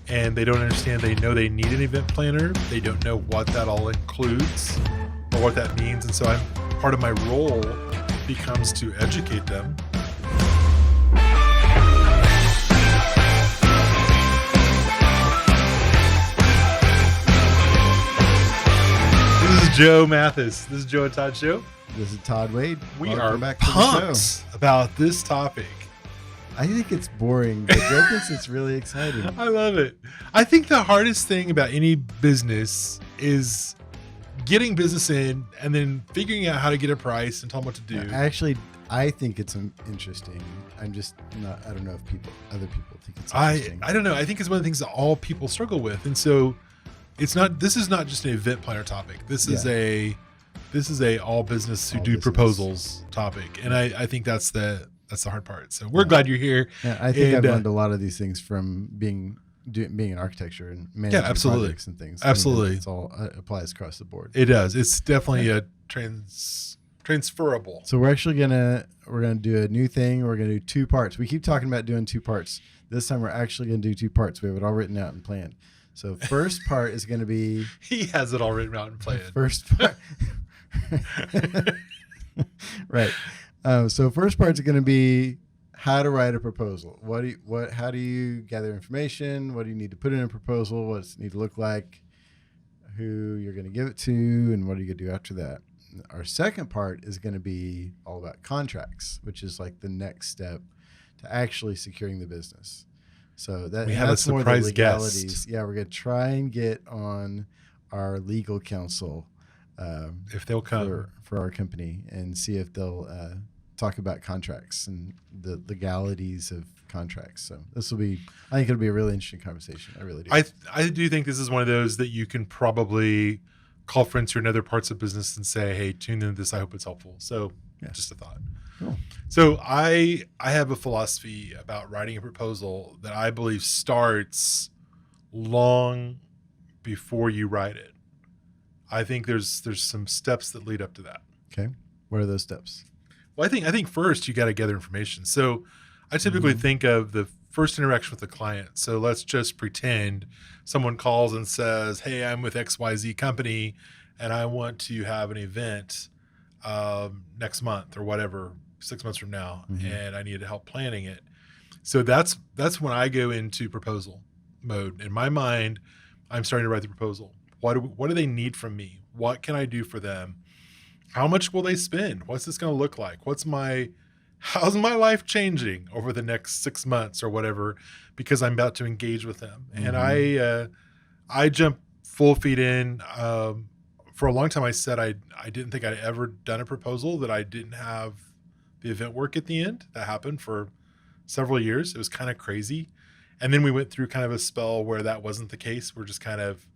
and they don't understand. They know they need an event planner. They don't know what that all includes or what that means. And so part of my role becomes to educate them. This is Joe Mathis. This is Joe and Todd Show. This is Todd Wade. We Welcome are back to the pumped show. about this topic. I think it's boring, but Joe thinks it's really exciting. I love it. I think the hardest thing about any business is getting business in and then figuring out how to get a price and tell them what to do. Actually, I think it's interesting. I'm just not. I don't know if other people think it's interesting. I don't know. I think it's one of the things that all people struggle with, and so it's not. This is not just an event planner topic. This is a all business who do proposals topic, and I think that's the hard part. So we're glad you're here. Yeah, I think I've learned a lot of these things from being in architecture and managing projects and things. Absolutely, it's all applies across the board. It does. It's definitely a transferable. So we're actually gonna do a new thing. We're gonna do 2 parts. We keep talking about doing 2 parts. This time we're actually gonna do 2 parts. We have it all written out and planned. So first part is gonna be. He has it all written out and planned. First part. Right. So first part's going to be how to write a proposal. How do you gather information? What do you need to put in a proposal? What does it need to look like? Who you're going to give it to, and what are you going to do after that? Our second part is going to be all about contracts, which is like the next step to actually securing the business. So we have a surprise guest. Yeah, we're going to try and get on our legal counsel. If they'll come for our company and see if they'll talk about contracts and the legalities of contracts. So I think it'll be a really interesting conversation. I really do. I do think this is one of those that you can probably call friends who are in other parts of business and say, hey, tune into this. I hope it's helpful. So just a thought. Cool. So I have a philosophy about writing a proposal that I believe starts long before you write it. I think there's some steps that lead up to that. Okay. What are those steps? Well, I think first you got to gather information. So I typically think of the first interaction with the client. So let's just pretend someone calls and says, hey, I'm with XYZ company and I want to have an event next month or whatever, 6 months from now, and I need help planning it. So that's when I go into proposal mode. In my mind, I'm starting to write the proposal. What do they need from me? What can I do for them? How much will they spend? What's this going to look like? How's my life changing over the next 6 months or whatever? Because I'm about to engage with them. And I jump full feet in. For a long time, I said I didn't think I'd ever done a proposal that I didn't have the event work at the end. That happened for several years. It was kind of crazy. And then we went through kind of a spell where that wasn't the case. We're just kind of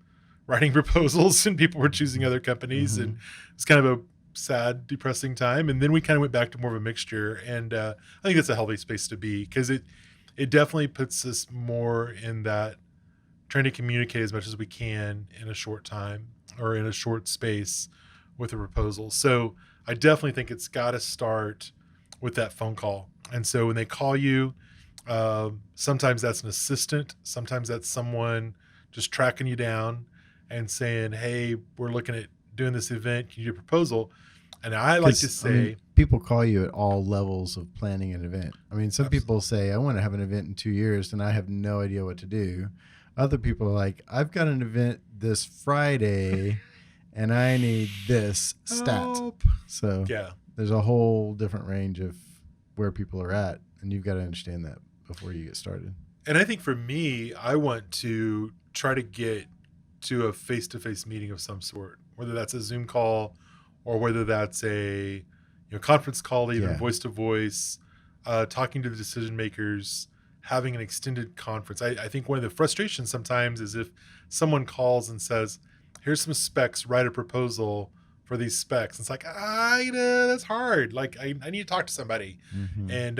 writing proposals and people were choosing other companies, and it's kind of a sad, depressing time. And then we kind of went back to more of a mixture, and I think that's a healthy space to be, because it definitely puts us more in that trying to communicate as much as we can in a short time or in a short space with a proposal. So I definitely think it's got to start with that phone call. And so when they call you, sometimes that's an assistant, sometimes that's someone just tracking you down and saying, hey, we're looking at doing this event. Can you do a proposal? And I like to say, people call you at all levels of planning an event. I mean, some people say, I want to have an event in 2 years and I have no idea what to do. Other people are like, I've got an event this Friday and I need this stat. Help. So there's a whole different range of where people are at, and you've got to understand that before you get started. And I think for me, I want to try to get to a face-to-face meeting of some sort, whether that's a Zoom call or whether that's a conference call, even voice-to-voice, talking to the decision makers, having an extended conference. I think one of the frustrations sometimes is if someone calls and says, here's some specs, write a proposal for these specs. It's like, that's hard. Like I need to talk to somebody. And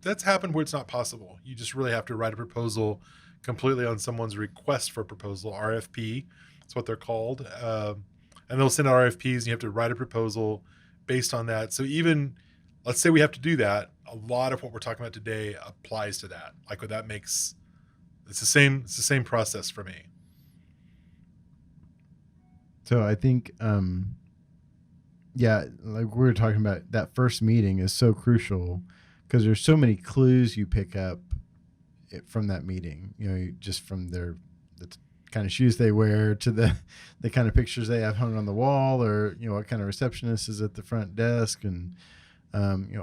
that's happened where it's not possible. You just really have to write a proposal completely on someone's request for a proposal, RFP. That's what they're called. And they'll send out RFPs and you have to write a proposal based on that. So even, let's say we have to do that, a lot of what we're talking about today applies to that. Like that makes It's the same process for me. So I think, yeah, like we were talking about, that first meeting is so crucial because there's so many clues you pick up from that meeting. Just from the kind of shoes they wear to the kind of pictures they have hung on the wall, or what kind of receptionist is at the front desk, and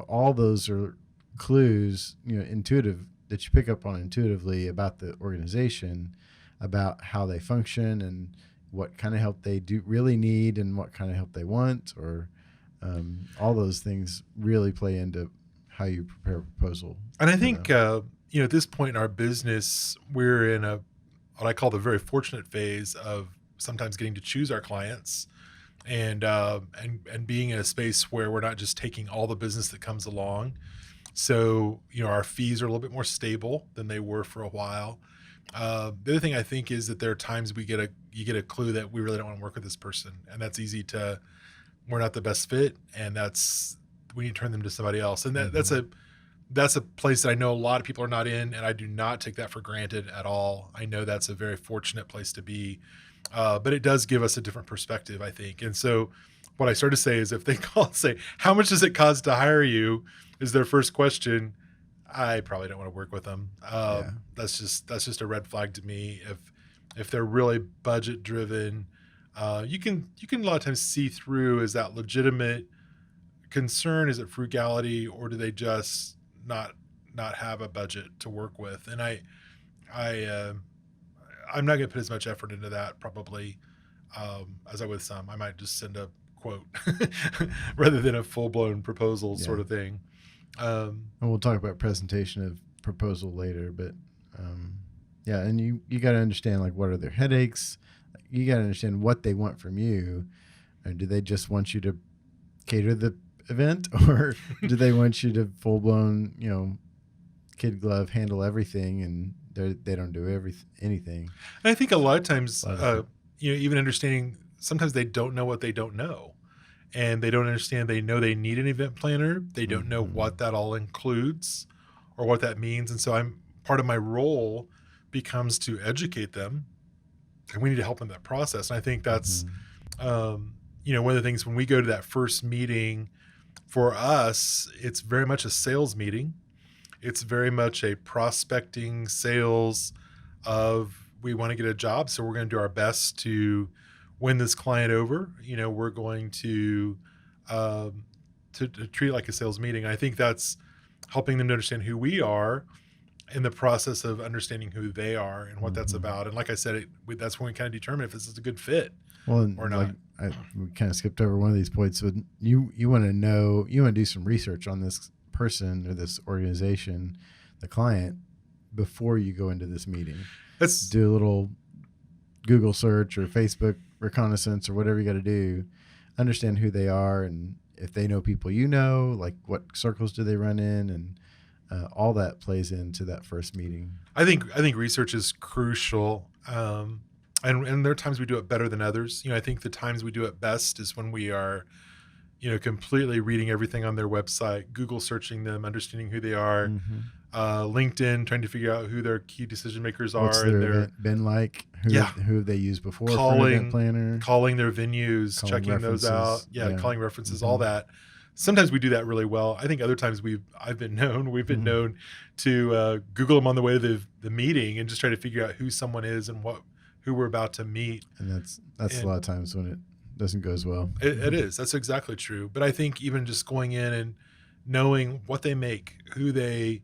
all those are clues, intuitive, that you pick up on intuitively about the organization, about how they function, and what kind of help they do really need, and what kind of help they want, or all those things really play into how you prepare a proposal. And I think at this point in our business, we're in what I call the very fortunate phase of sometimes getting to choose our clients, and being in a space where we're not just taking all the business that comes along. So our fees are a little bit more stable than they were for a while. The other thing I think is that there are times you get a clue that we really don't want to work with this person, and that's we're not the best fit, and we need to turn them to somebody else. And that's a place that I know a lot of people are not in, and I do not take that for granted at all. I know that's a very fortunate place to be, but it does give us a different perspective, I think. And so what I start to say is, if they call and say, how much does it cost to hire you, is their first question, I probably don't want to work with them. That's just a red flag to me. If they're really budget driven, you can a lot of times see through, is that legitimate concern? Is it frugality, or do they just not have a budget to work with? And I'm not going to put as much effort into that probably as I would some. I might just send a quote rather than a full blown proposal sort of thing. And we'll talk about presentation of proposal later, but and you got to understand, like, what are their headaches. You got to understand what they want from you. Or do they just want you to cater the event, or do they want you to full blown, kid glove handle everything, and they don't do anything? And I think a lot of times, even understanding, sometimes they don't know what they don't know, and they don't understand. They know they need an event planner. They don't know what that all includes or what that means. And so part of my role becomes to educate them, and we need to help in that process. And I think that's, one of the things when we go to that first meeting, for us, it's very much a sales meeting. It's very much a prospecting sales of, we want to get a job, so we're going to do our best to win this client over. We're going to treat it like a sales meeting. I think that's helping them to understand who we are, in the process of understanding who they are and what that's about. And like I said, that's when we kind of determine if this is a good fit or not. We kind of skipped over one of these points. So you want to do some research on this person or this organization, the client, before you go into this meeting. Let's do a little Google search or Facebook reconnaissance or whatever you got to do. Understand who they are, and if they know people, like what circles do they run in, and all that plays into that first meeting. I think research is crucial. And there are times we do it better than others. I think the times we do it best is when we are, completely reading everything on their website, Google searching them, understanding who they are, LinkedIn, trying to figure out who their key decision makers are. What's their event been like? Who have they used before for an event planner? Calling their venues, checking references, those out. Calling references, all that. Sometimes we do that really well. I think other times we've been known to Google them on the way to the meeting and just try to figure out who someone is and who we're about to meet. And that's a lot of times when it doesn't go as well. It is. That's exactly true. But I think even just going in and knowing what they make, who they,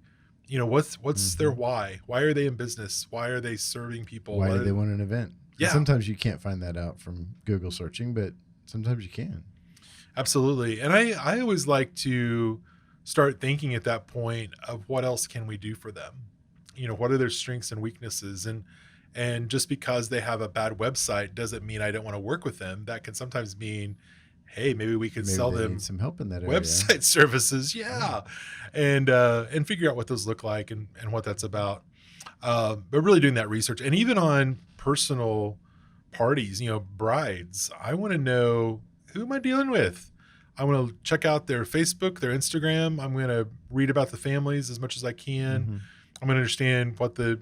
what's their why? Why are they in business? Why are they serving people? Why do they want an event? Yeah. And sometimes you can't find that out from Google searching, but sometimes you can. Absolutely. And I always like to start thinking at that point of what else can we do for them? What are their strengths and weaknesses? And just because they have a bad website doesn't mean I don't want to work with them. That can sometimes mean, hey, maybe we could sell them some help in that area. Website services. Yeah. And figure out what those look like and what that's about. But really doing that research, and even on personal parties, brides, I want to know, who am I dealing with? I want to check out their Facebook, their Instagram. I'm going to read about the families as much as I can. I'm going to understand what the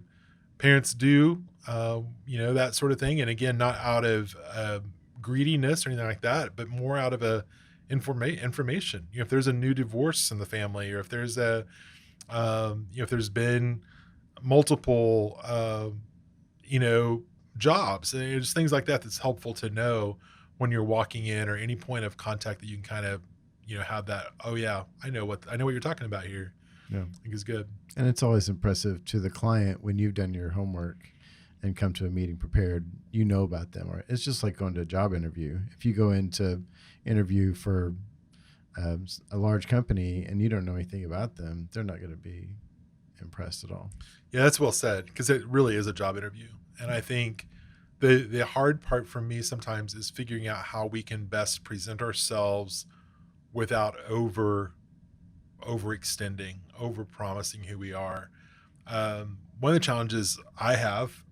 parents do, that sort of thing. And again, not out of greediness or anything like that, but more out of a information. If there's a new divorce in the family, or if there's if there's been multiple, jobs, and just things like that, that's helpful to know when you're walking in, or any point of contact that you can kind of, have that, oh yeah, I know what you're talking about here. Yeah. I think is good. And it's always impressive to the client when you've done your homework and come to a meeting prepared, about them. Or it's just like going to a job interview. If you go into interview for a large company and you don't know anything about them, they're not going to be impressed at all. Yeah, that's well said, because it really is a job interview. And I think the hard part for me sometimes is figuring out how we can best present ourselves without overextending, over promising who we are. One of the challenges I have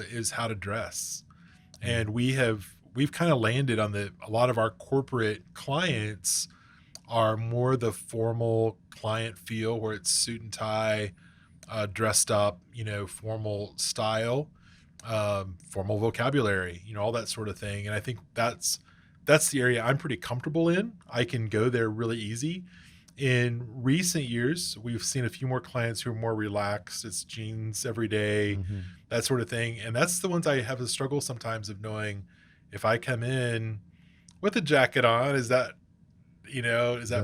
is how to dress. And we've kind of landed on a lot of our corporate clients are more the formal client feel, where it's suit and tie, dressed up, formal style, formal vocabulary, all that sort of thing. And I think that's the area I'm pretty comfortable in. I can go there really easy. In recent years, we've seen a few more clients who are more relaxed. It's jeans every day, that sort of thing. And that's the ones I have a struggle sometimes of knowing, if I come in with a jacket on, is that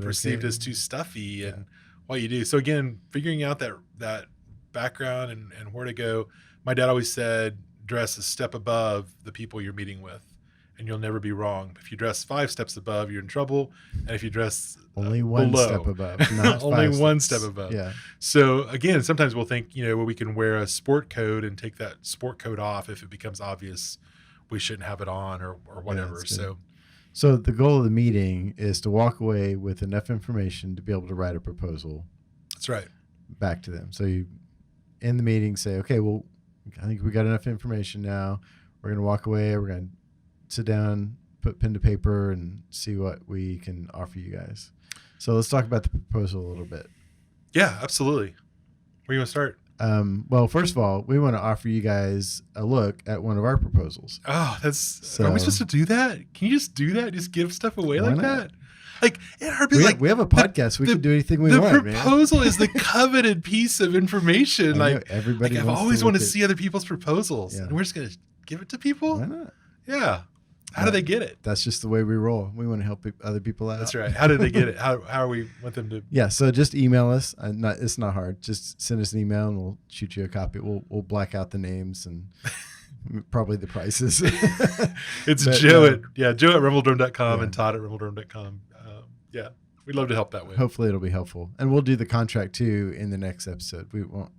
perceived as too stuffy, and what you do. So again, figuring out that background and where to go. My dad always said, dress a step above the people you're meeting with, and you'll never be wrong. If you dress 5 steps above, you're in trouble. And if you dress only one below, step above, not only 5 one steps. step above. Yeah. So again, sometimes we'll think, we can wear a sport coat and take that sport coat off if it becomes obvious we shouldn't have it on, or whatever. So the goal of the meeting is to walk away with enough information to be able to write a proposal. That's right. Back to them. So you, in the meeting, say, okay, well, I think we got enough information now. We're going to walk away. We're going to sit down, put pen to paper, and see what we can offer you guys. So let's talk about the proposal a little bit. Yeah, absolutely. Where you want to start? Well, first of all, we want to offer you guys a look at one of our proposals. Oh, are we supposed to do that? Can you just do that? Just give stuff away like that? Like, we have a podcast. We can do anything we want. The proposal is the coveted piece of information. Like, everybody. I've always wanted to see other people's proposals, and we're just going to give it to people. Why not? Yeah. How do they get it? That's just the way we roll. We want to help other people out. That's right. How did they get it? How are we want them to? Yeah. So just email us. It's not hard. Just send us an email and we'll shoot you a copy. We'll black out the names and probably the prices. It's Joe at reveldrome.com and Todd at reveldrome.com. Yeah, we'd love to help that way. Hopefully it'll be helpful, and we'll do the contract too in the next episode. We won't.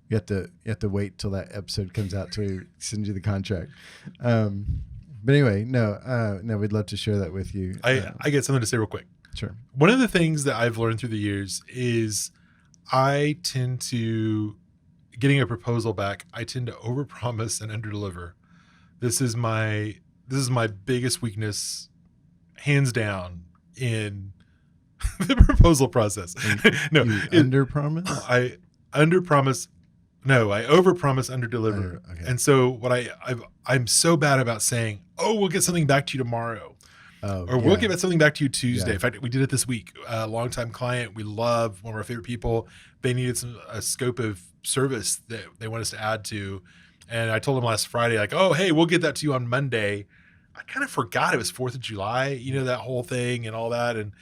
You have to wait till that episode comes out to send you the contract. But anyway, no, we'd love to share that with you. I get something to say real quick. Sure. One of the things that I've learned through the years is I tend to, getting a proposal back, I tend to overpromise and underdeliver. This is my biggest weakness, hands down, in the proposal process. No, underpromise? I underpromise. No, I overpromise, underdeliver. Okay. And so what I'm so bad about saying, oh, we'll get something back to you tomorrow. We'll get something back to you Tuesday. In fact, we did it this week. A longtime client we love, one of our favorite people. They needed a scope of service that they want us to add to. And I told them last Friday, like, oh, hey, we'll get that to you on Monday. I kind of forgot it was 4th of July, that whole thing and all that. And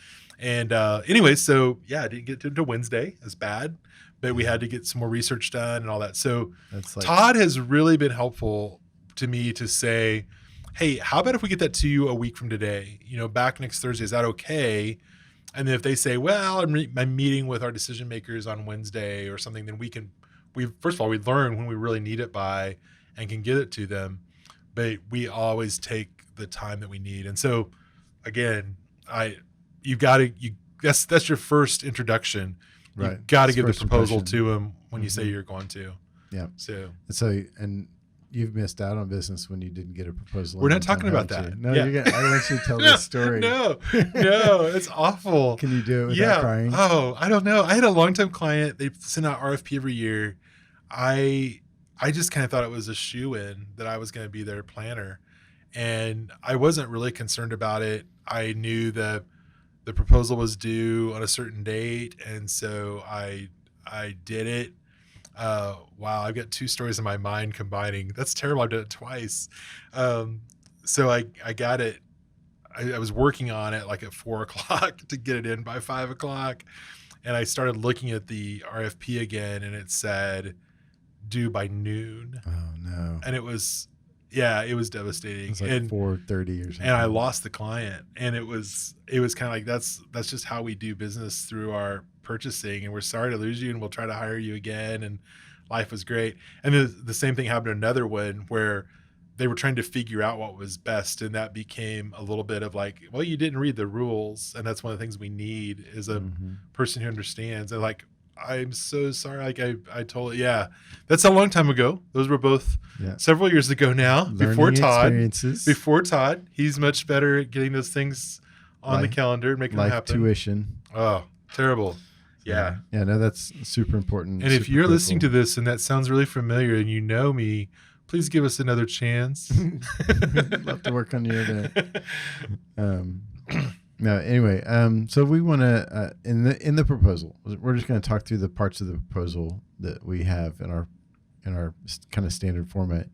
anyway, so yeah, I didn't get to Wednesday. It's bad, but we had to get some more research done and all that. So Todd has really been helpful to me to say, hey, how about if we get that to you a week from today, back next Thursday, is that okay? And then if they say, well, I'm meeting with our decision makers on Wednesday or something, then first of all, we learn when we really need it by and can get it to them, but we always take the time that we need. And so again, that's your first introduction. Right. You've got to give the proposal to them when you say you're going to. Yeah. So and you've missed out on business when you didn't get a proposal. We're not talking about that. No, I want you to tell this story. No, it's awful. Can you do it without crying? Oh, I don't know. I had a longtime client. They send out RFP every year. I I just kind of thought it was a shoe-in that I was going to be their planner. And I wasn't really concerned about it. I knew that the proposal was due on a certain date, and so I did it. Wow, I've got two stories in my mind combining. That's terrible. I've done it twice. Um, so I got it. I was working on it like at 4 o'clock to get it in by 5 o'clock, and I started looking at the RFP again, and it said due by noon, Oh no. and it was, yeah, it was devastating. It's like and 4:30 or something. and I lost the client, and it was kind of like that's just how we do business through our purchasing, and we're sorry to lose you, and we'll try to hire you again. And life was great. And the same thing happened to another one where they were trying to figure out what was best, and that became a little bit of like, well, you didn't read the rules, and that's one of the things we need is a person who understands. And like, I'm so sorry. Like I told, yeah, that's a long time ago. Those were both several years ago now. Learning experiences. Before Todd, he's much better at getting those things on the calendar, making them happen. Tuition. Oh, terrible. Yeah. Yeah, no, that's super important. And if you're listening to this and that sounds really familiar and you know me, please give us another chance. Love to work on your event. No, anyway, so we want to in the proposal, we're just going to talk through the parts of the proposal that we have in our kind of standard format.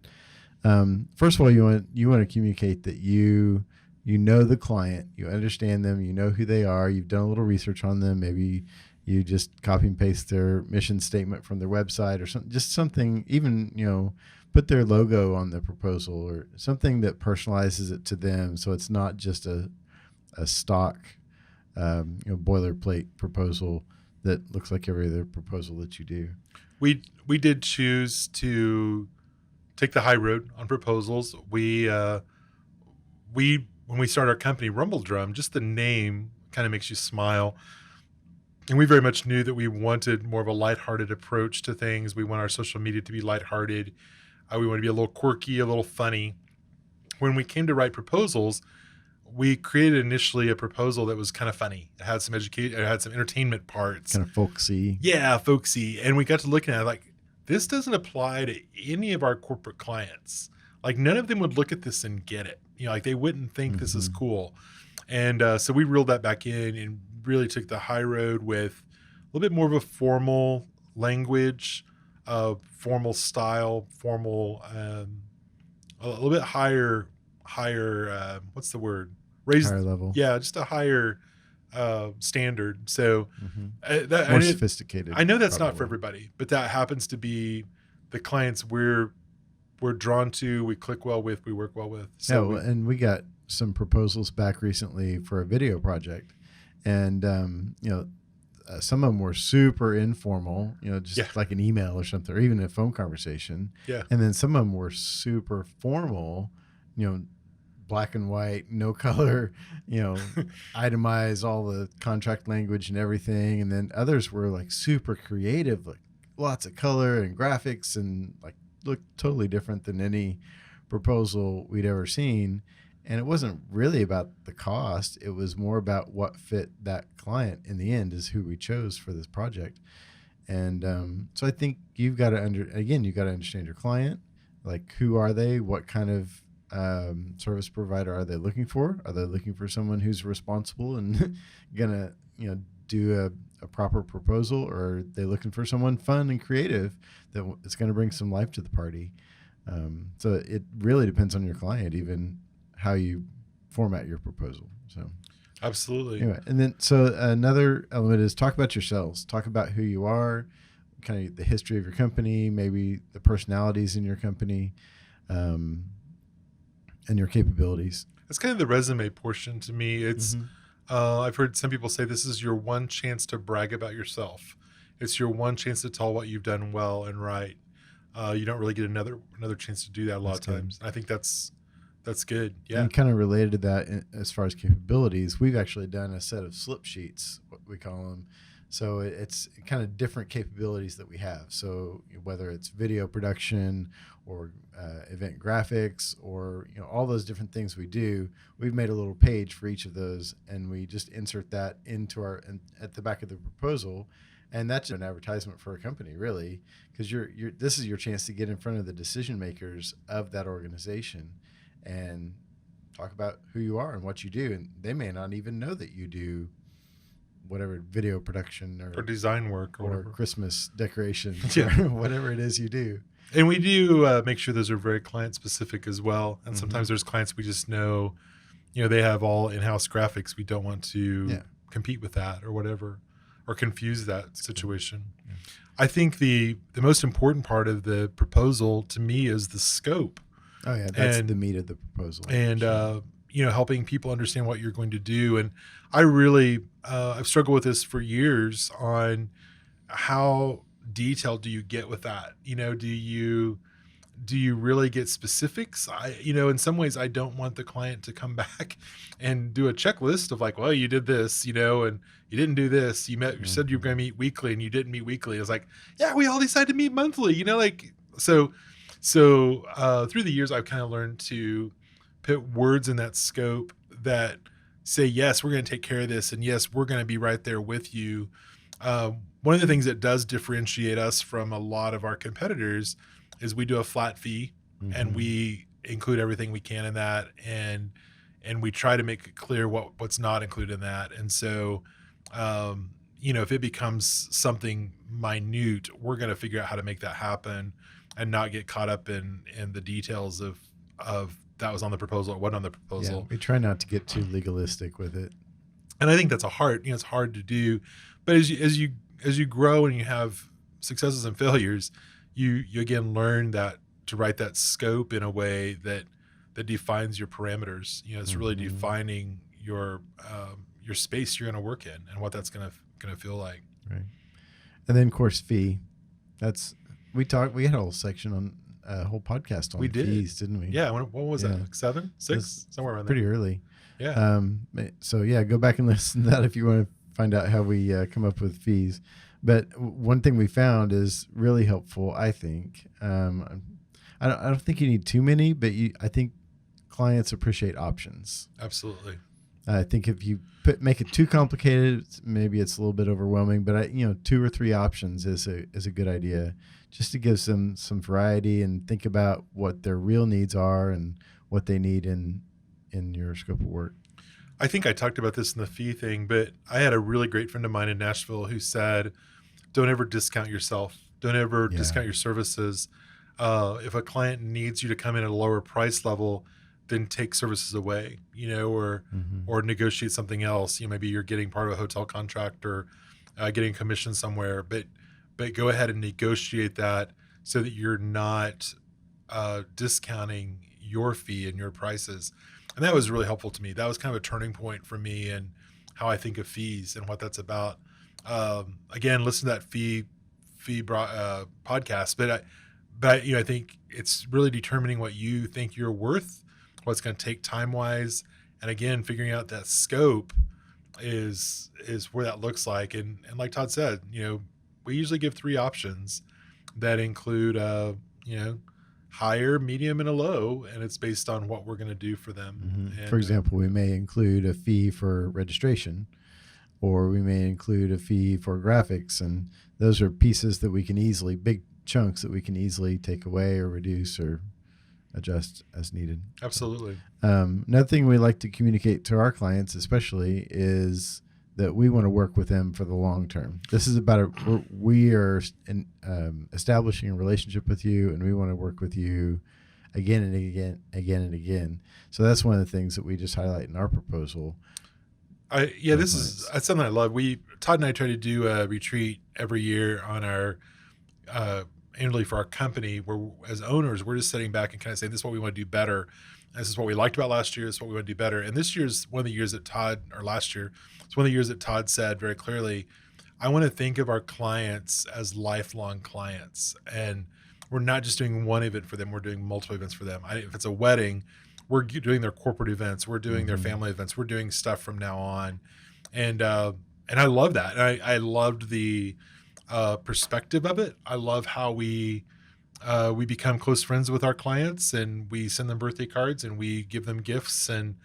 First of all, you want to communicate that you know the client, you understand them, you know who they are, you've done a little research on them, maybe you just copy and paste their mission statement from their website or something, just something, even, put their logo on the proposal or something that personalizes it to them. So it's not just a stock, boilerplate proposal that looks like every other proposal that you do. We did choose to take the high road on proposals. We when we started our company, Rumble Drum, just the name kind of makes you smile. And we very much knew that we wanted more of a lighthearted approach to things. We want our social media to be lighthearted. We want to be a little quirky, a little funny. When we came to write proposals, we created initially a proposal that was kind of funny. It had some it had some entertainment parts. Kind of folksy. Yeah, folksy. And we got to looking at it like, this doesn't apply to any of our corporate clients. Like, none of them would look at this and get it. Like, they wouldn't think this is cool. And so we reeled that back in and really took the high road with a little bit more of a formal language, formal style, formal, a little bit higher, what's the word? Higher level. Yeah, just a higher standard. So more sophisticated. I know that's not for everybody, but that happens to be the clients we're drawn to, we click well with, we work well with. So and we got some proposals back recently for a video project, and some of them were super informal, just like an email or something, or even a phone conversation. Yeah. And then some of them were super formal, black and white, no color, itemize all the contract language and everything. And then others were like super creative, like lots of color and graphics, and like looked totally different than any proposal we'd ever seen. And it wasn't really about the cost. It was more about what fit that client in the end, is who we chose for this project. And so I think you've got to understand your client. Like, who are they? What kind of service provider are they looking for? Are they looking for someone who's responsible and gonna do a proper proposal, or are they looking for someone fun and creative that is going to bring some life to the party? So it really depends on your client, even how you format your proposal. So absolutely. Anyway, and then so another element is talk about yourselves. Talk about who you are, kind of the history of your company, maybe the personalities in your company, and your capabilities. That's kind of the resume portion to me. It's I've heard some people say this is your one chance to brag about yourself. It's your one chance to tell what you've done well and right. You don't really get another chance to do that a lot of times. I think that's good. Yeah. And kind of related to that, as far as capabilities, we've actually done a set of slip sheets, what we call them. So it's kind of different capabilities that we have. So whether it's video production or event graphics, or all those different things we do, we've made a little page for each of those, and we just insert that into at the back of the proposal. And that's an advertisement for a company, really, because this is your chance to get in front of the decision makers of that organization and talk about who you are and what you do. And they may not even know that you do whatever video production or design work or or whatever. Christmas decorations Yeah. or whatever it is you do. And we do make sure those are very client specific as well. And Mhm. sometimes there's clients we just know, they have all in-house graphics. We don't want to Yeah. compete with that or whatever, or confuse that situation. Yeah. I think the most important part of the proposal to me is the scope. Oh yeah, that's And- the meat of the proposal. and Sure. helping people understand what you're going to do. And I really I've struggled with this for years on how detailed do you get with that. Do you really get specifics? In some ways I don't want the client to come back and do a checklist of like, well, you did this, and you didn't do this. You said you were going to meet weekly and you didn't meet weekly. It's like, yeah, we all decided to meet monthly, so through the years, I've kind of learned to put words in that scope that say, yes, we're going to take care of this. And yes, we're going to be right there with you. One of the things that does differentiate us from a lot of our competitors is we do a flat fee and Mhm. we include everything we can in that. And we try to make it clear what's not included in that. And so, if it becomes something minute, we're going to figure out how to make that happen and not get caught up in the details of that was on the proposal or wasn't on the proposal. Yeah, we try not to get too legalistic with it. And I think that's it's hard to do. But as you grow and you have successes and failures, you again learn that to write that scope in a way that defines your parameters. It's really Mhm. defining your space you're going to work in and what that's going to feel like. Right. And then course fee. We had a whole section on a whole podcast on We did. fees, didn't we? Yeah. What was Yeah. that? Like 7, 6, It's somewhere around Pretty there. early. Yeah. So yeah, go back and listen to that if you want to find out how we come up with fees. But one thing we found is really helpful, I think. I don't think you need too many, but I think clients appreciate options. Absolutely. I think if you make it too complicated, maybe it's a little bit overwhelming. But 2 or 3 options is a good idea, just to give some variety and think about what their real needs are and what they need in your scope of work. I think I talked about this in the fee thing, but I had a really great friend of mine in Nashville who said, don't ever discount yourself. Don't ever Yeah. discount your services. If a client needs you to come in at a lower price level, then take services away, or Mhm. or negotiate something else. Maybe you're getting part of a hotel contract or getting commission somewhere, but go ahead and negotiate that so that you're not discounting your fee and your prices. And that was really helpful to me. That was kind of a turning point for me and how I think of fees and what that's about. Again, listen to that fee podcast, but I think it's really determining what you think you're worth, what's going to take time wise, and again, figuring out that scope is where that looks like. And like Todd said, we usually give 3 options that include higher, medium, and a low, and it's based on what we're going to do for them. Mhm. And, For example, we may include a fee for registration, or we may include a fee for graphics, and those are pieces that we can easily, big chunks that we can easily take away or reduce or adjust as needed. absolutely. Another thing we like to communicate to our clients, especially, is that we want to work with them for the long term. This is about we are establishing a relationship with you, and we want to work with you again and again. So that's one of the things that we just highlight in our proposal. This is something I love. Todd and I try to do a retreat every year on our annually for our company, where as owners we're just sitting back and kind of saying, this is what we want to do better. This is what we liked about last year. This is what we want to do better. And this year's one of the years that last year, it's one of the years that Todd said very clearly, I want to think of our clients as lifelong clients. And we're not just doing one event for them. We're doing multiple events for them. If it's a wedding, we're doing their corporate events. We're doing their family events. We're doing stuff from now on. And I love that. And I loved the perspective of it. I love how we become close friends with our clients, and we send them birthday cards and we give them gifts, and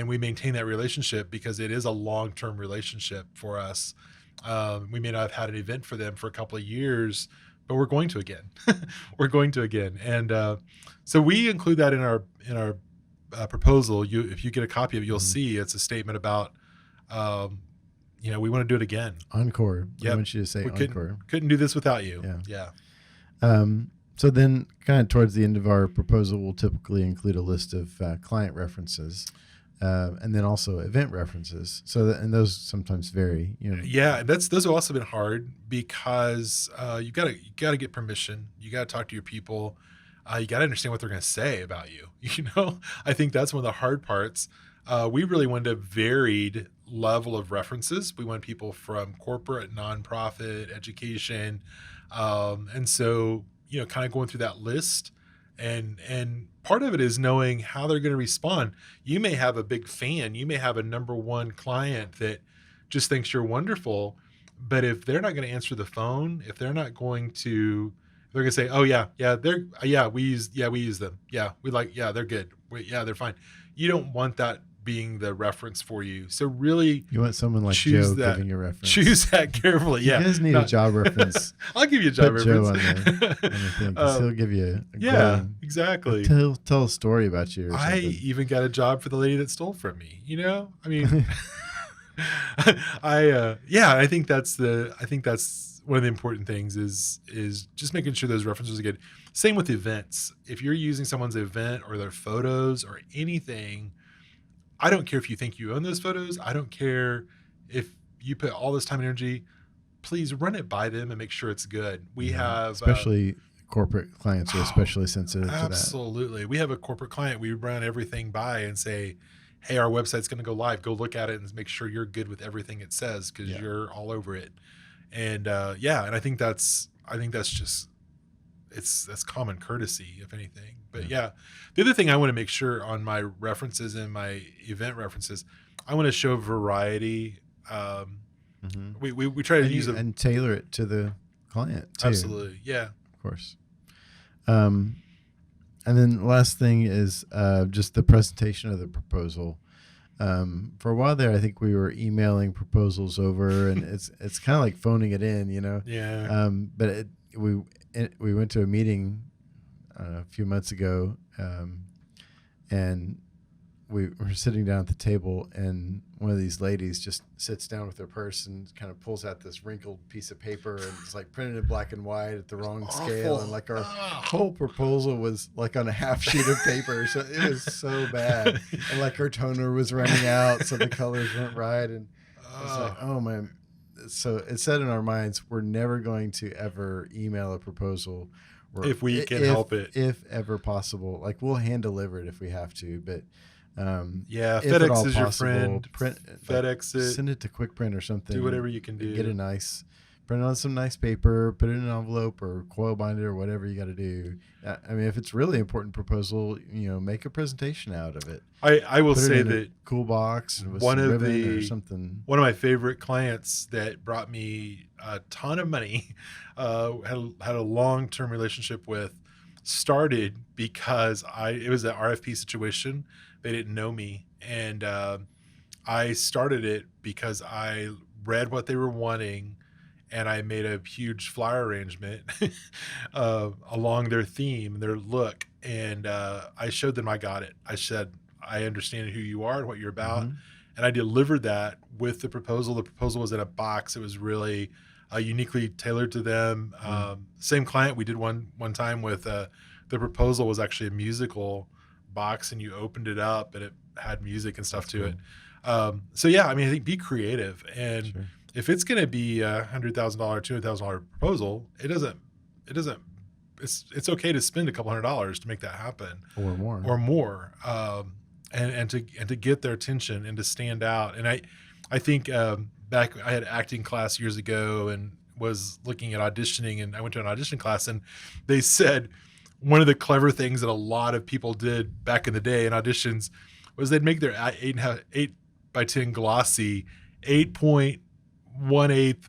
we maintain that relationship because it is a long-term relationship for us. We may not have had an event for them for a couple of years, but we're going to again. We're going to again, and so we include that in our proposal. If you get a copy of it, you'll Mhm. see it's a statement about, we want to do it again. Encore. We Yep. want you to say We encore. couldn't do this without you. Yeah. Yeah. So then, kind of towards the end of our proposal, we'll typically include a list of client references, and then also event references. And those sometimes vary. Yeah, and those have also been hard because you gotta get permission. You gotta talk to your people. You gotta understand what they're gonna say about you. I think that's one of the hard parts. We really wanted a varied level of references. We want people from corporate, nonprofit, education, and so kind of going through that list, and part of it is knowing how they're going to respond. You may have a big fan. You may have a number one client that just thinks you're wonderful, but if they're not going to answer the phone, if they're not going to, they're going to say, "Oh yeah, we use them. Yeah, they're good. They're fine." You don't want that being the reference for you. So really, you want someone like choose Joe that. giving you a reference. Choose that carefully. Yeah, You guys need a job reference. I'll give you a job Put reference. Joe on the thing, 'cause he'll give you a glowing- exactly. Tell a story about you or I something. even got a job for the lady that stole from me. I mean, I think that's one of the important things is just making sure those references are good. Same with events. If you're using someone's event or their photos or anything, I don't care if you think you own those photos. I don't care if you put all this time and energy. Please run it by them and make sure it's good. We have especially corporate clients are especially sensitive to that. Absolutely. We have a corporate client. We run everything by and say, "Hey, our website's going to go live. Go look at it and make sure you're good with everything it says because you're all over it." And and I think that's just that's common courtesy, if anything. But the other thing I want to make sure on my references and my event references, I want to show variety. We try to use and tailor it to the client too. Absolutely, yeah, of course. And then the last thing is just the presentation of the proposal. For a while there, I think we were emailing proposals over, and it's kind of like phoning it in, Yeah. But we went to a meeting a few months ago, and we were sitting down at the table, and one of these ladies just sits down with her purse and kind of pulls out this wrinkled piece of paper, and it's like printed in black and white at the wrong scale, and like our whole proposal was like on a half sheet of paper, so it was so bad, and like her toner was running out, so the colors weren't right, and I was like, oh man. So it said in our minds, we're never going to ever email a proposal if we can help it, if ever possible. Like we'll hand deliver it if we have to, but FedEx is your friend. FedEx it. Send it to Quick Print or something. Do whatever you can do. Get print on some nice paper, put it in an envelope or coil bind it or whatever you got to do. I mean, if it's really important proposal, make a presentation out of it. I will say that cool box with some ribbon or something. One of my favorite clients that brought me a ton of money, had a long-term relationship with, started because it was an RFP situation. They didn't know me, and I started it because I read what they were wanting, and I made a huge flyer arrangement along their theme, their look, and I showed them I got it. I said, "I understand who you are and what you're about," and I delivered that with the proposal. The proposal was in a box. It was really uniquely tailored to them. Same client. We did one time with the proposal was actually a musical box, and you opened it up and it had music and stuff to it. So I mean, I think be creative, and if it's going to be $100,000, $200,000 proposal, it's okay to spend a couple $100 to make that happen or more, and to get their attention and to stand out. And I think back, I had acting class years ago and was looking at auditioning, and I went to an audition class, and they said one of the clever things that a lot of people did back in the day in auditions was they'd make their 8 by 10 glossy 8.18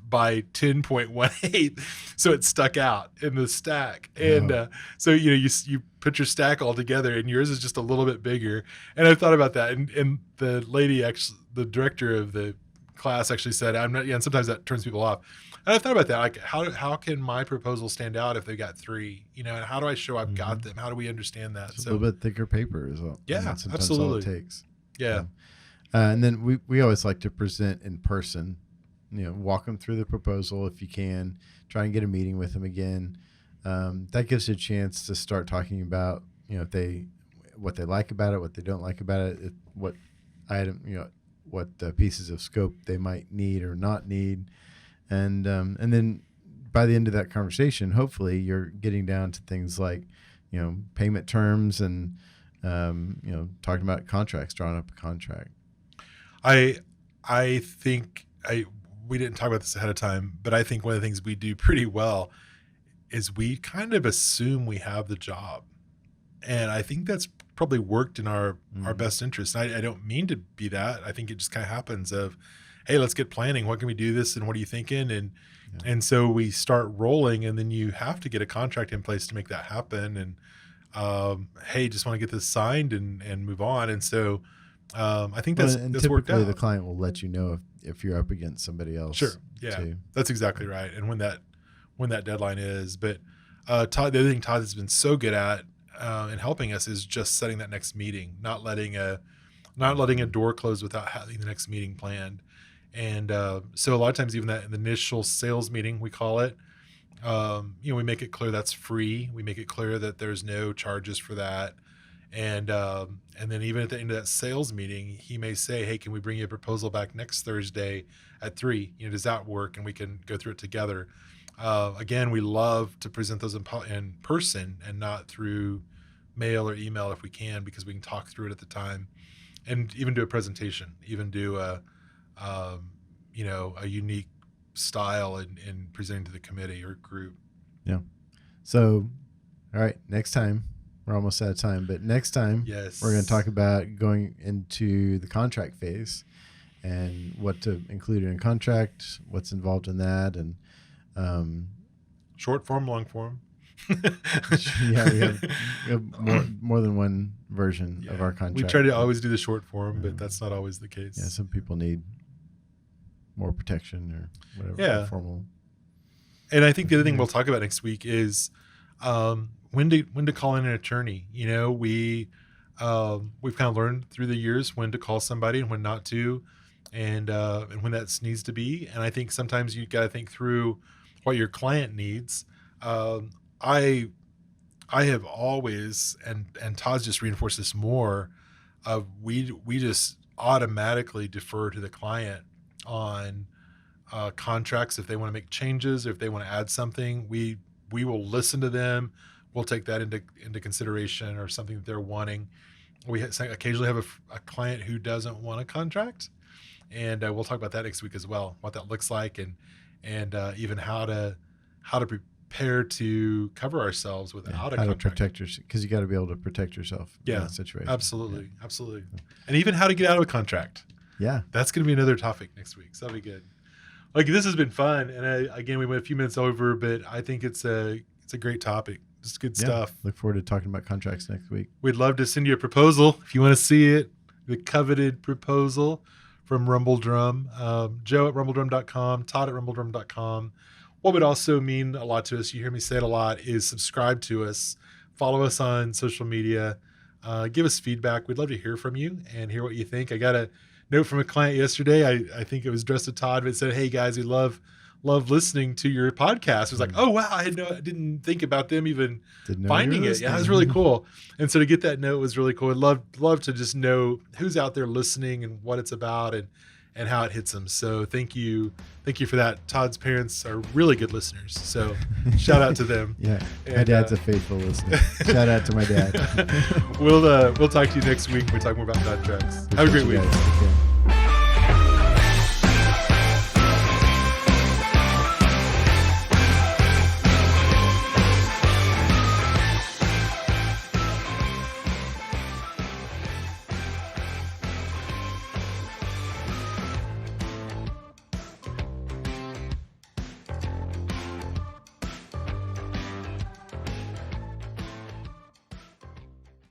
by 10.18, so it stuck out in the stack. And so you put your stack all together, and yours is just a little bit bigger. And I thought about that, and the lady, actually the director of the class actually said, I'm not, yeah, and sometimes that turns people off. And I thought about that. Like, how can my proposal stand out if they got 3? And how do I show I've got them? How do we understand that? It's a little bit thicker paper as well. Yeah, sometimes absolutely. all it takes. Yeah. And then we always like to present in person. Walk them through the proposal if you can. Try and get a meeting with them again. That gives you a chance to start talking about what they like about it, what they don't like about it, what pieces of scope they might need or not need, and then by the end of that conversation, hopefully you're getting down to things like payment terms and talking about contracts, drawing up a contract. I think we didn't talk about this ahead of time, but I think one of the things we do pretty well is we kind of assume we have the job. And I think that's probably worked in our best interest. I don't mean to be that. I think it just kind of happens of, hey, let's get planning. What can we do this? And what are you thinking? And so we start rolling, and then you have to get a contract in place to make that happen. And hey, just want to get this signed and move on. And so I think that's worked out. Typically the client will let you know if you're up against somebody else. Sure. Yeah, too. That's exactly right. And when that deadline is. But Todd, the other thing Todd has been so good at in helping us is just setting that next meeting, not letting a door close without having the next meeting planned. And so a lot of times, even that in the initial sales meeting, we call it, we make it clear that's free. We make it clear that there's no charges for that. And then even at the end of that sales meeting, he may say, hey, can we bring you a proposal back next Thursday at 3? Does that work? And we can go through it together. Again, we love to present those in person and not through mail or email if we can, because we can talk through it at the time, and even do a presentation, even do a unique style in presenting to the committee or group. Yeah. So, all right, next time, we're almost out of time, but next time we're going to talk about going into the contract phase and what to include in a contract, what's involved in that, and short form, long form. Yeah, we have more than one version of our contract. We try to always do the short form, but that's not always the case. Yeah, some people need more protection or whatever. Yeah. Formal. And I think the other thing we'll talk about next week is when to call in an attorney. We've kind of learned through the years when to call somebody and when not to, and when that needs to be. And I think sometimes you got to think through what your client needs. I have always, and Todd's just reinforced this more, we just automatically defer to the client on contracts. If they want to make changes, if they want to add something, we will listen to them. We'll take that into consideration, or something that they're wanting. We occasionally have a client who doesn't want a contract, and we'll talk about that next week as well, what that looks like, and even how to prepare to cover ourselves without a contract. How to protect yourself, because you got to be able to protect yourself in that situation. Absolutely. And even how to get out of a contract. Yeah. That's going to be another topic next week, so that'll be good. Like, this has been fun, and again, we went a few minutes over, but I think it's a great topic. Just good stuff. Look forward to talking about contracts next week. We'd love to send you a proposal if you want to see it, the coveted proposal from Rumble Drum. Joe at rumbledrum.com, Todd at rumbledrum.com. What would also mean a lot to us, you hear me say it a lot, is subscribe to us, follow us on social media, give us feedback. We'd love to hear from you and hear what you think. I got a note from a client yesterday. I think it was addressed to Todd, but it said, hey guys, we love listening to your podcast. It was like, oh wow, I didn't think about them even finding it. Yeah, it was really cool. And so to get that note was really cool. I'd love to just know who's out there listening and what it's about and how it hits them. So thank you for that. Todd's parents are really good listeners, so shout out to them. Yeah, my dad's a faithful listener. Shout out to my dad. We'll talk to you next week. We'll talk more about contracts. Have a great week.